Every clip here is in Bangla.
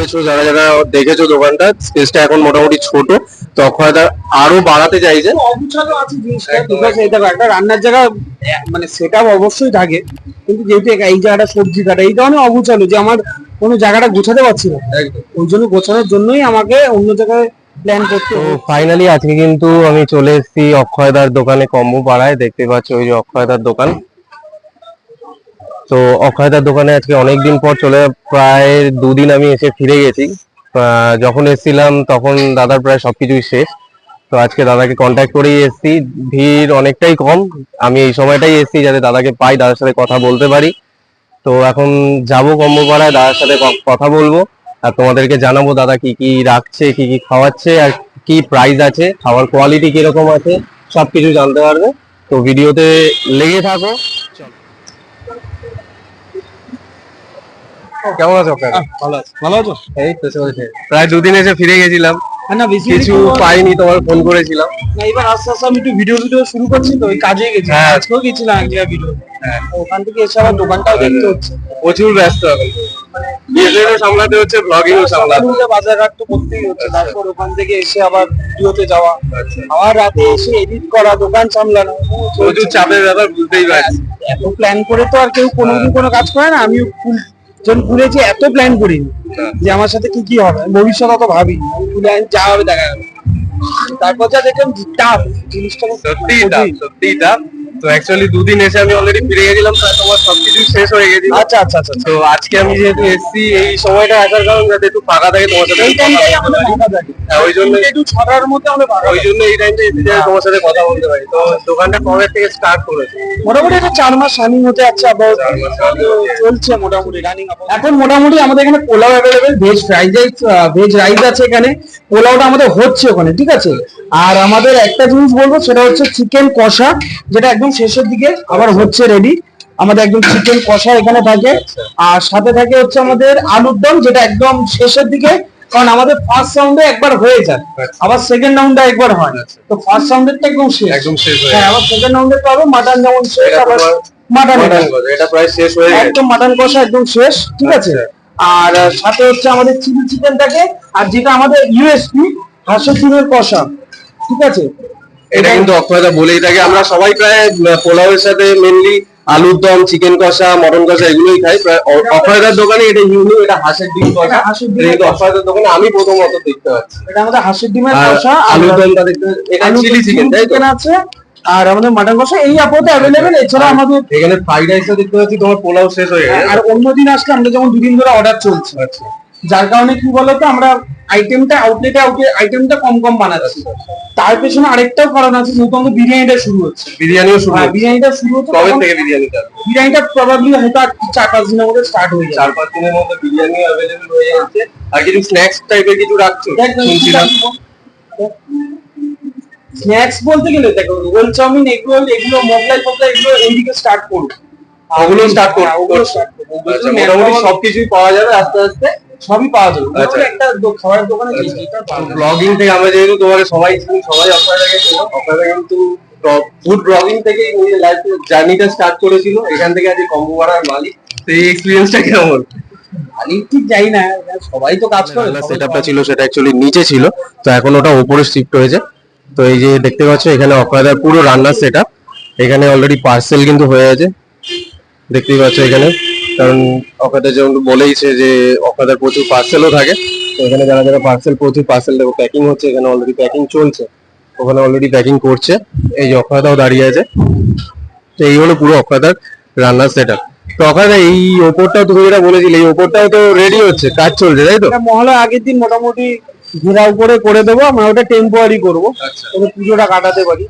দেখেছো, যারা যারা দেখেছো দোকানটা, স্পেসটা এখন মোটামুটি ছোট, তো অক্ষয়দার আরো বাড়াতে চাইছে। অগুছালো আছে জিনিসটা, বিকজ এই দেখো একটা রান্নার জায়গা মানে সেটআপ অবশ্যই থাকে, কিন্তু যেহেতু এই জায়গাটা সবজি কাটা এই কারণে অগুছালো যে আমার কোনো জায়গাটা গোছাতে পারছি না, ওই জন্য গোছানোর জন্যই আমাকে অন্য জায়গায় প্ল্যান করতে তো হবে। ফাইনালি আজকে কিন্তু আমি চলে এসেছি অক্ষয়দার দোকানে, কম্বো পাড়ায়। দেখতে পাচ্ছ ওই যে অক্ষয়দার দোকান। তো অক্ষয়দার দোকানে আজকে অনেকদিন পর চলে, প্রায় 2 দিন আমি এসে ফিরে গেছি। যখন এসেছিলাম তখন দাদার প্রায় সবকিছুই শেষ। তো আজকে দাদাকে কন্ট্যাক্ট করেই এসেছি, ভিড় অনেকটাই কম। আমি এই সময়টাই এসেছি যাতে দাদাকে পাই, দাদার সাথে কথা বলতে পারি। তো এখন যাবো কম্বোপাড়ায়, দাদার সাথে কথা বলবো আর তোমাদেরকে জানাবো দাদা কি কি রাখছে, কি কি খাওয়াচ্ছে আর কি প্রাইস আছে, খাওয়ার কোয়ালিটি কিরকম আছে, সবকিছু জানতে পারবে। তো ভিডিওতে লেগে থাকো। কেমন আছো? ভালো আছে, ভালো আছো? এই তো চলছে, প্রায় 2 দিন এসে ফিরে গেছিলাম, না বেশি কিছু পাইনি, তোমার ফোন করেছিলাম। না, এবার আস্তে আস্তে আমি একটু ভিডিও শুরু করছি, তো ওই কাজে গেছি। আজকেও গেছিলাম এক জায়গায় ভিডিও, ওখান থেকে এসে আবার দোকানটাও দেখতে হচ্ছে। প্রচুর ব্যস্ত এখন, বিজনেসও সামলাতে হচ্ছে, ব্লগিংও সামলাতে হচ্ছে। বাজার ঘাট তো করতেই হচ্ছে, তারপর ওখান থেকে এসে আবার ভিডিওতে যাওয়া, আবার রাতে এসে এডিট করা, দোকান সামলানো, প্রচুর চাপের ব্যাপার, বুঝতেই পারছি। এত প্ল্যান করে তো আর কেউ কোনোদিন কোনো কাজ করে না। আমিও যখন ঘুরেছি এত প্ল্যান করিনি যে আমার সাথে কি কি হবে, ভবিষ্যৎ অত ভাবি প্ল্যান যা হবে দেখা যাবে। তারপর যা দেখলাম টাফ জিনিসটা, সত্যি টাফ, সত্যি টাফ। তো অ্যাকচুয়ালি 2 দিন এসে আমি অলরেডি ফিরে গেছিলাম, তাই তোমার সবকিছু শেষ হয়ে গেছিল। আচ্ছা আচ্ছা আচ্ছা। তো আজকে আমি যেহেতু এসেছি এই সময়টা আসার কারণ যাতে একটু ফাঁকা থাকে তোমার সাথে, এই টাইমটাই আমাদের ফাঁকা থাকে, ওই জন্য একটু 6টার মধ্যে আমরা ফাঁকা, ওই জন্য এই টাইমটা এসে যাতে তোমার সাথে কথা বলতে পারি। তো দোকানটা কবে থেকে স্টার্ট করেছে? মোটামুটি এটা 4 মাস রানিং হতে যাচ্ছে, আবার চলছে মোটামুটি রানিং। এখন মোটামুটি আমাদের এখানে পোলাও অ্যাভেলেবেল, ভেজ রাইস আছে এখানে, পোলাওটা আমাদের হচ্ছে ওখানে, ঠিক আছে। আর আমাদের একটা জিনিস বলবো, সেটা হচ্ছে চিকেন কষা, যেটা একদম শেষের দিকে আবার হচ্ছে রেডি। আমাদের একদম চিকেন কষা এখানে থাকে, আর সাথে থাকে হচ্ছে আমাদের আলুর দম, যেটা একদম শেষের দিকে, কারণ আমাদের ফার্স্ট রাউন্ডে একবার হয়ে যায়, আবার সেকেন্ড রাউন্ডে একবার হয়, তো ফার্স্ট রাউন্ডেরটা একদম শেষ, হ্যাঁ, আবার সেকেন্ড রাউন্ডে পাবো মাটন যেমন শেষ, আবার মাটন এটা প্রায় শেষ হয়ে গেছে, একদম মাটন কষা একদম শেষ, ঠিক আছে। আর সাথে হচ্ছে আমাদের চিলি চিকেন থাকে, আর যেটা আমাদের ইউএসপি হাঁসের ডিমের কষা, ঠিক আছে। এটা কিন্তু অক্ষয়দা বলেই থাকে, আমরা সবাই প্রায় পোলাওয়ের সাথে মেনলি আলুর দম, চিকেন কষা, মটন কষা এগুলোই খাই। অক্ষয়দার দোকানে এটা ইউনিক, এটা হাঁসের ডিম কষা। কিন্তু অক্ষয়দার দোকানে আমি প্রথমত দেখতে পাচ্ছি এটা আমাদের হাঁসের ডিমের কষা, আলুর দমটা দেখতে, এটা চিলি চিকেন তাই তো আছে, আর আমাদের মাটন কষা এই আপাতত অ্যাভেলেবেল। এছাড়া আমাদের এখানে ফ্রাইড রাইসও দেখতে পাচ্ছি, তোমার পোলাও শেষ হয়ে গেছে। আর অন্যদিন আসলে আমরা যেমন 2 দিন ধরে অর্ডার চলছে, আচ্ছা, যার কারণে কি বলতো আমরা আইটেমটা আইটেমটা কম কম বানাচ্ছি। তার পেছনে আরেকটাও কারণ আছে, যেহেতু আমাদের বিরিয়ানিটা শুরু হচ্ছে, বিরিয়ানিও শুরু হচ্ছে। বিরিয়ানিটা শুরু হচ্ছে কবে থেকে বিরিয়ানিটা? বিরিয়ানিটা প্রবাবলি হয়তো 4-5 দিনের মধ্যে স্টার্ট হয়ে যাবে। 4-5 দিনের মধ্যে বিরিয়ানি অ্যাভেলেবল হয়ে যাচ্ছে। আর কিছু স্ন্যাক্স টাইপের কিছু রাখছো শুনছিলাম? স্ন্যাক্স বলতে গেলে দেখো, রোল চাউমিন, এগ রোল, এগুলো মোগলাই ফোগলাই এগুলো এইদিকে স্টার্ট করবো, ওগুলো স্টার্ট করবো। আচ্ছা, মোটামুটি সবকিছুই পাওয়া যাবে আস্তে আস্তে, সবই পাওয়া যাবে। আচ্ছা, একটা খাবারের দোকানে ব্লগিং থেকে আমরা যেহেতু তোমাকে সবাই চিনি, সবাই অক্ষয়দাকে চিনি, অক্ষয়দা কিন্তু ফুড ব্লগিং থেকে নিজের লাইফ জার্নিটা স্টার্ট করেছিল, এখান থেকে আজকে কম্বো পাড়ার মালিক। তো এই এক্সপেরিয়েন্সটা কেমন? আমি ঠিক যাই না, সবাই তো কাজ করে। সেটআপটা ছিল সেটা অ্যাকচুয়ালি নিচে ছিল, তো এখন ওটা উপরে শিফট হয়েছে। তো এই যে দেখতে পাচ্ছ এখানে অক্ষয়দার পুরো রান্নার সেটআপ, এখানে অলরেডি পার্সেল কিন্তু হয়ে আছে, দেখতেই পাচ্ছ এখানে। কারণ অক্ষয়দা যেমন বলেইছে যে অক্ষয়দার প্রচুর পার্সেলও থাকে, তো এখানে যারা যারা প্রচুর পার্সেল দেখো প্যাকিং হচ্ছে, এখানে অলরেডি প্যাকিং চলছে, ওখানে অলরেডি প্যাকিং করছে। এই যে অক্ষয়দাও দাঁড়িয়ে আছে। তো এই হলো পুরো অক্ষয়দার রান্নার সেটআপ। তো অক্ষয়দা এই ওপরটাও তুমি যেটা বলেছিলে, এই ওপরটাও তো রেডি হচ্ছে, কাজ চলছে তাই তো? মহলার আগের দিন মোটামুটি ঘেরাও করে দেবো, আমরা ওটা টেম্পোরারি করবো, পুজোটা কাটাতে পারি।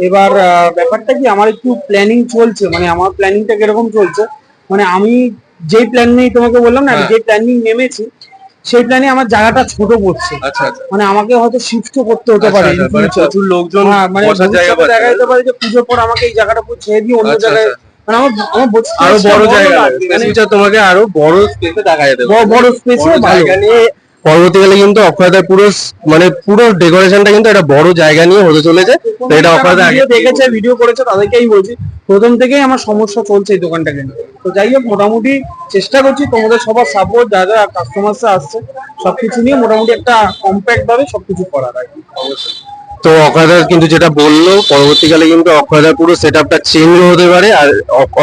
এবার ব্যাপারটা কি, আমার একটু প্ল্যানিং চলছে, মানে আমার প্ল্যানিংটা কিরকম চলছে, মানে আমি যেই প্ল্যান নিয়ে তোমাকে বললাম না, যে প্ল্যানিং নেমেছি, সেই প্ল্যানে আমার জায়গাটা ছোট পড়ছে, মানে আমাকে হয়তো শিফট করতে হতে পারে, প্রচুর লোকজন মানে দেখা যেতে পারে যে পুজোর পর আমাকে এই জায়গাটা ছেড়ে দিয়ে অন্য জায়গায়, মানে আমার আরো বড় জায়গা লাগবে, তোমাকে আরো বড় স্পেসে দেখা যেতে পারে, বড় স্পেসে জায়গা নিয়ে পরবর্তীকালে কিন্তু অক্ষয়দার মানে পুরো ডেকোরেশনটা কিন্তু একটা বড় জায়গা নিয়ে হতে চলেছে। তো এটা অক্ষয়দা আগে দেখেছে, ভিডিও করেছে, তাদেরকেই বলছি প্রথম থেকেই আমার সমস্যা চলছে এই দোকানটাকে নিয়ে। তো যাই হোক, মোটামুটি চেষ্টা করছি তোমাদের সবার সাপোর্ট, যা যা কাস্টমাররা আসছে সবকিছু নিয়ে মোটামুটি একটা কম্প্যাক্ট ভাবে সবকিছু করার আর কি। অবশ্যই। তো অক্ষয়দা কিন্তু যেটা বললো, পরবর্তীকালে কিন্তু অক্ষয়দার পুরো সেট আপটা চেঞ্জ হতে পারে। আর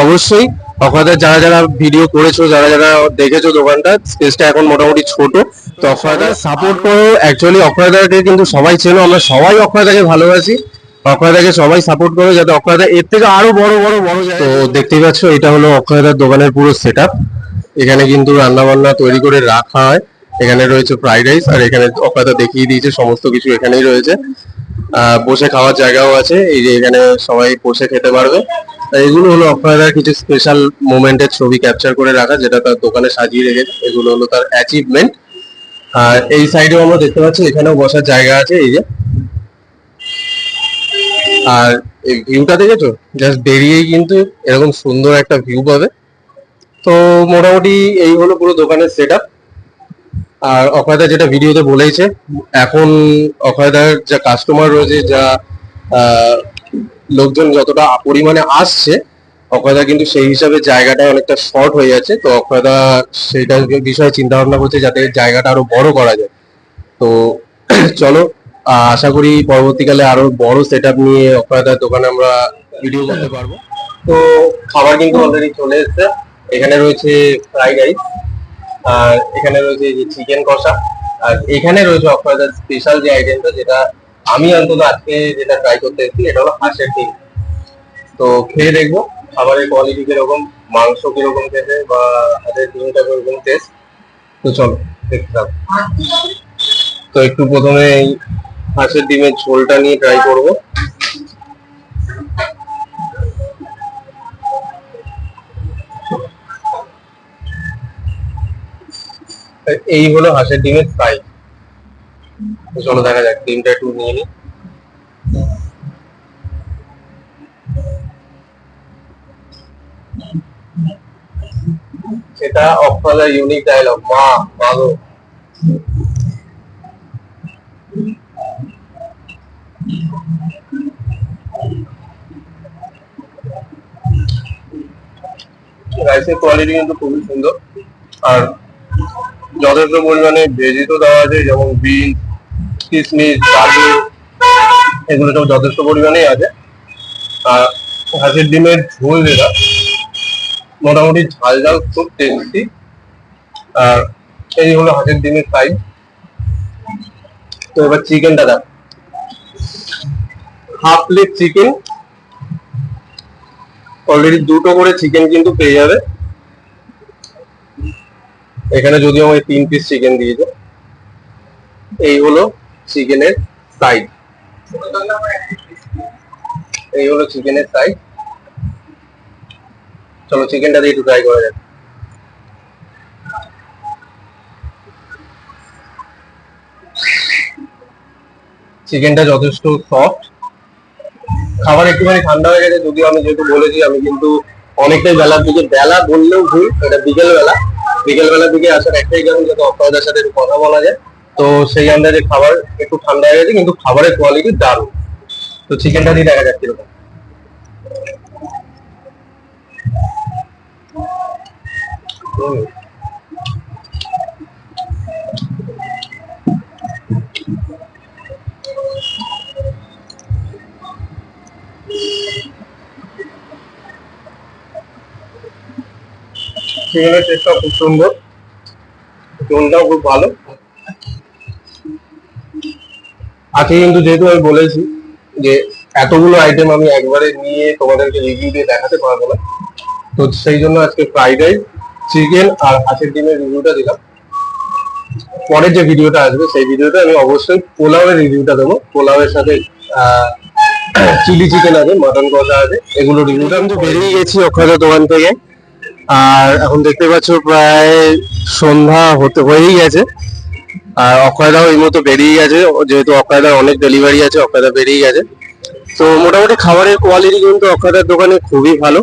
অবশ্যই অক্ষয়দা যারা যারা ভিডিও করেছো, যারা যারা দেখেছো দোকানটা, স্পেসটা এখন মোটামুটি ছোট। তো অক্ষয়দা সাপোর্ট করো। অ্যাকচুয়ালি অক্ষয়দাকে কিন্তু সবাই চেনো, আমরা সবাই অক্ষয়দাকে ভালোবাসি। অক্ষয়দাকে সবাই সাপোর্ট করো যাতে অক্ষয়দা এর থেকে আরো বড় বড় বড় যায়। তো দেখতেই পাচ্ছ, এটা হলো অক্ষয়দার দোকানের পুরো সেট আপ। এখানে কিন্তু রান্না বান্না তৈরি করে রাখা হয়। এখানে রয়েছে ফ্রাইড রাইস, আর এখানে অক্ষয়দা দেখিয়ে দিয়েছে সমস্ত কিছু এখানেই রয়েছে। বসে খাওয়ার জায়গাও আছে, এই যে এখানে সবাই বসে খেতে পারবে। এগুলো হলো অক্ষয়দার কিছু স্পেশাল মোমেন্টের ছবি ক্যাপচার করে রাখা, যেটা তার দোকানে সাজিয়ে রেখেছে। এগুলো হলো তার অ্যাচিভমেন্ট। আর এই সাইডেও আমরা দেখতে পাচ্ছি এখানেও বসার জায়গা আছে, এই যে। আর এই ভিউটা দেখেছো, জাস্ট বেরিয়েই কিন্তু এরকম সুন্দর একটা ভিউ পাবে। তো মোটামুটি এই হলো পুরো দোকানের সেট আপ। আর অক্ষয়দা যেটা ভিডিওতে বলেছে, এখন অক্ষয়দার যা কাস্টমার রয়েছে, যা লোকজন যতটা পরিমাণে আসছে, অক্ষয়দা কিন্তু সেই হিসাবে জায়গাটা অনেকটা শর্ট হয়ে যাচ্ছে। তো অক্ষয়দা সেইটার বিষয়ে চিন্তা ভাবনা করছে যাতে জায়গাটা আরো বড় করা যায়। তো চলো, আশা করি পরবর্তীকালে আরো বড় সেট আপ নিয়ে অক্ষয়দার দোকানে আমরা ভিডিও করতে পারবো। তো খাবার কিন্তু অলরেডি চলে এসেছে। এখানে রয়েছে ফ্রাইড রাইস, আর এখানে রয়েছে যে চিকেন কষা, আর এখানে রয়েছে অক্ষয়দার স্পেশাল যে আইটেমটা, যেটা আমি অন্তত আজকে যেটা ট্রাই করতে এসেছি, এটা হলো হাঁসের ডিম। তো খেয়ে দেখবো খাবারের কোয়ালিটি কিরকম, মাংস কিরকম খেতে, বা হাঁসের ডিমটা কিরকম টেস্ট। তো চলো দেখতে থাকো। তো একটু প্রথমে এই হাঁসের ডিমের ঝোলটা নিয়ে ট্রাই করব। এই হলো হাঁসের ডিমের ফ্রাই। চলো দেখা যাক, ডিমটা একটু নিয়ে নিই। সেটা অক্ষয়দার ইউনিক ডায়লগ, মা মাগো। রাইসের কোয়ালিটি কিন্তু খুবই সুন্দর, আর যথেষ্ট পরিমাণে ভেজি তো দেওয়া আছে, যেমন বিন, কিশমিশ, কাজু, এগুলো সব যথেষ্ট পরিমাণেই আছে। আর হাঁসের ডিমের ঝোল যেটা, মোটামুটি ঝাল ঝাল, খুব টেস্টি। আর এই হলো হাঁসের ডিমের সাইজ। তো এবার চিকেনটা দেখ, হাফ প্লেট চিকেন, অলরেডি দুটো করে চিকেন কিন্তু পেয়ে যাবে এখানে, যদিও আমাকে 3 পিস চিকেন দিয়েছে। এই হলো চিকেনের সাইজ, এই হলো চিকেনের সাইজ। চলো চিকেনটা দিয়ে একটু ট্রাই করা যাক। চিকেনটা যথেষ্ট সফট। খাবার একটুখানি ঠান্ডা হয়ে গেছে, যদিও আমি যেহেতু বলেছি আমি কিন্তু অনেকটাই বেলার দিকে, বেলা বললেও ভুল, এটা বিকেলবেলা। বিকেলবেলার দিকে আসার একটাই কারণ, যাতে অক্ষয়দার সাথে একটু কথা বলা যায়। তো সেই আন্দাজে খাবার একটু ঠান্ডা হয়ে গেছে, কিন্তু খাবারের কোয়ালিটি দারুণ। তো চিকেনটা দিয়ে দেখা যাক কিরকম। চিকেনের টেস্টটাও খুব সুন্দর, ঝোলটাও খুব ভালো আছে। কিন্তু যেহেতু আমি বলেছি যে এতগুলো আইটেম আমি একবারে নিয়ে তোমাদেরকে রিভিউ দিয়ে দেখাতে পারবো না, তো সেই জন্য আজকে ফ্রাইড রাইস, চিকেন আর হাঁসের ডিমের রিভিউটা দিলাম। পরের যে ভিডিওটা আসবে সেই ভিডিওতে আমি অবশ্যই পোলাওয়ের রিভিউটা দেবো। পোলাওয়ের সাথে চিলি চিকেন আছে, মাটন কষা আছে, এগুলো রিভিউটা। আমি তো বেরিয়ে গেছি অক্ষয়দার দোকান থেকে, আর এখন দেখতে পাচ্ছ প্রায় সন্ধ্যা হয়েই গেছে। আর অক্ষয়দাও এই মতো বেরিয়ে গেছে, যেহেতু অক্ষয়দার অনেক ডেলিভারি আছে, অক্ষয়দা বেরিয়ে গেছে। তো মোটামুটি খাবারের কোয়ালিটি কিন্তু অক্ষয়দার দোকানে খুবই ভালো।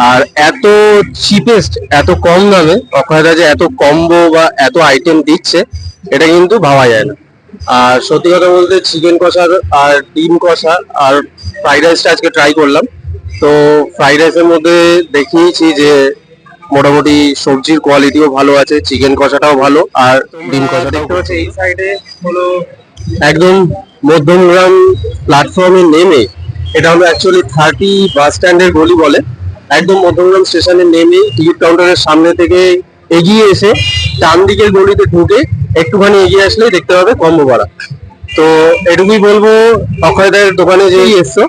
আর এত চিপেস্ট, এত কম দামে অক্ষয়দা যে এত কম্বো বা এত আইটেম দিচ্ছে, এটা কিন্তু ভাবা যায় না। আর সত্যি কথা বলতে চিকেন কষা আর ডিম কষা আর ফ্রাইড রাইসটা আজকে ট্রাই করলাম। তো ফ্রাইড রাইসের মধ্যে দেখিয়েছি যে মোটামুটি সবজির কোয়ালিটিও ভালো আছে, চিকেন কষাটাও ভালো, আর ডিম কষাটাও দেখতে পাচ্ছি এই সাইডে হলো একদম মধ্যমগ্রাম প্ল্যাটফর্মে নেমে, এটা হলো অ্যাকচুয়ালি 30 বাস স্ট্যান্ডের গলি বলে, একদম মধ্যমগ্রাম স্টেশনে নেমে টিকিট কাউন্টারের সামনে থেকে এগিয়ে এসে ডান দিকের গলিতে ঢুকে একটুখানি এগিয়ে আসলেই দেখতে পাবে কম্বো ভাড়া। তো এটুকুই বলবো, অক্ষয়দের দোকানে যেই এসছো,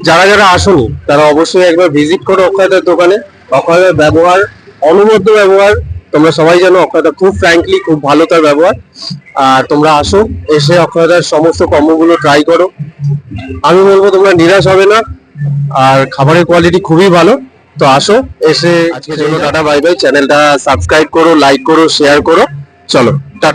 যারা যারা আসোনি তারা অবশ্যই একবার ভিজিট করো অক্ষয়দার দোকানে। অক্ষয়দার ব্যবহার, অনবদ্য ব্যবহার, তোমরা সবাই জানো অক্ষয়দা খুব ফ্র্যাঙ্কলি খুব ভালো তার ব্যবহার। আর তোমরা আসো, এসে অক্ষয়দার সমস্ত কম্বোগুলো ট্রাই করো, আমি বলবো তোমরা নিরাশ হবে না, আর খাবারের কোয়ালিটি খুবই ভালো। তো আসো, এসে আজকের জন্য টাটা বাই বাই। চ্যানেলটা সাবস্ক্রাইব করো, লাইক করো, শেয়ার করো, চলো টাটা।